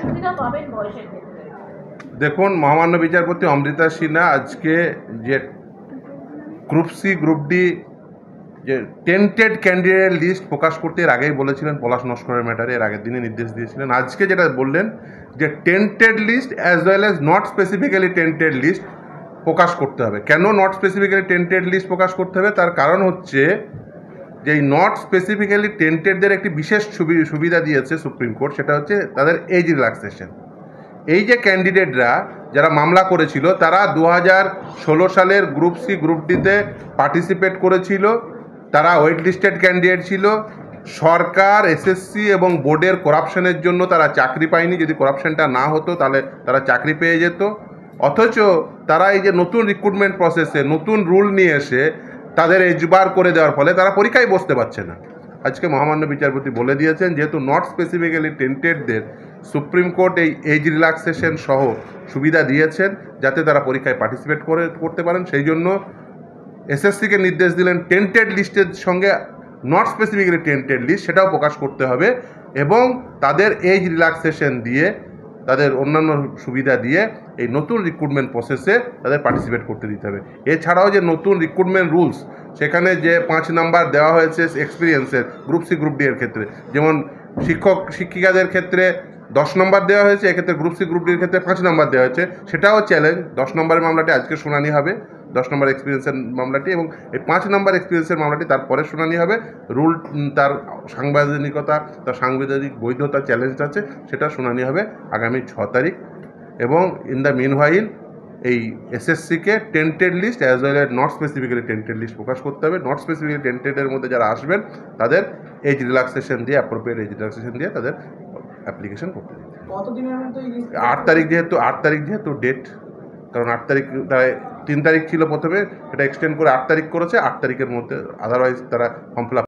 সুবিধা পাবেন বয়সের ক্ষেত্রে? দেখুন, মহামান্য বিচারপতি অমৃতা সিনহা আজকে যে গ্রুপ সি গ্রুপ ডি যে টেন্টেড ক্যান্ডিডেট লিস্ট প্রকাশ করতে এর আগেই বলেছিলেন, পলাশ নস্করের ম্যাটারে এর আগের দিনে নির্দেশ দিয়েছিলেন। আজকে যেটা বললেন যে tainted list as well as not specifically tainted list প্রকাশ করতে হবে। কেন নট স্পেসিফিক্যালি টেন্টেড লিস্ট প্রকাশ করতে হবে? তার কারণ হচ্ছে যে এই নট স্পেসিফিক্যালি টেন্টেডদের একটি বিশেষ সুবিধা দিয়েছে সুপ্রিম কোর্ট, সেটা হচ্ছে তাদের এজ রিল্যাক্সেশন। এই যে ক্যান্ডিডেটরা যারা মামলা করেছিল তারা 2016 সালের গ্রুপ সি গ্রুপ ডিতে পার্টিসিপেট করেছিল, তারা ওয়েট লিস্টেড ক্যান্ডিডেট ছিল। সরকার, এসএসসি এবং বোর্ডের করাপশনের জন্য তারা চাকরি পায়নি। যদি করাপশনটা না হতো তাহলে তারা চাকরি পেয়ে যেত। অথচ তারা এই যে নতুন রিক্রুটমেন্ট প্রসেসে নতুন রুল নিয়ে এসে তাদের এজবার করে দেওয়ার ফলে তারা পরীক্ষায় বসতে পারছে না। আজকে মহামান্য বিচারপতি বলে দিয়েছেন যেহেতু নট স্পেসিফিক্যালি টেন্টেডদের সুপ্রিম কোর্ট এই এজ রিল্যাক্সেশন সহ সুবিধা দিয়েছেন যাতে তারা পরীক্ষায় পার্টিসিপেট করতে পারেন। সেই জন্য এসএসসিকে নির্দেশ দিলেন টেন্টেড লিস্টের সঙ্গে নট স্পেসিফিক্যালি টেন্টেড লিস্ট সেটাও প্রকাশ করতে হবে এবং তাদের এজ রিল্যাক্সেশন দিয়ে তাদের অন্যান্য সুবিধা দিয়ে এই নতুন রিক্রুটমেন্ট প্রসেসে তাদের পার্টিসিপেট করতে দিতে হবে। এছাড়াও যে নতুন রিক্রুটমেন্ট রুলস, সেখানে যে 5 নাম্বার দেওয়া হয়েছে এক্সপিরিয়েন্সের গ্রুপ সি গ্রুপ ডি এর ক্ষেত্রে, যেমন শিক্ষক শিক্ষিকাদের ক্ষেত্রে 10 নম্বর দেওয়া হয়েছে, এক্ষেত্রে গ্রুপ সি গ্রুপ ডির ক্ষেত্রে 5 নম্বর দেওয়া হয়েছে। সেটাও চ্যালেঞ্জ। 10 নম্বরের মামলাটি আজকে শুনানি হবে, 10 নম্বর এক্সপিরিয়েন্সের মামলাটি, এবং এই 5 নম্বর এক্সপিরিয়েন্সের মামলাটি তারপরে শুনানি হবে। রুল তার সাংবিধানিকতা, তার সাংবিধানিক বৈধতা চ্যালেঞ্জ আছে, সেটা শুনানি হবে আগামী 6 তারিখ। এবং ইন দ্য মিনওয়াইল এই এসএসসিকে tainted list as well as not specifically tainted list প্রকাশ করতে হবে। নট স্পেসিফিক্যালি টেন্টেডের মধ্যে যারা আসবেন তাদের এজ রিল্যাক্সেশন দিয়ে, অ্যাপ্রোপ্রিয়েট এজ রিল্যাক্সেশন দিয়ে তাদের অ্যাপ্লিকেশন করতে দিতে হবে। কতদিনের মধ্যে এই লিস্ট? 8 তারিখ যেহেতু ডেট, কারণ 8 তারিখ 3 তারিখ ছিল প্রথমে, সেটা এক্সটেন্ড করে 8 তারিখ করেছে। 8 তারিখের মধ্যে, আদারওয়াইজ তারা ফর্ম ফিল আপ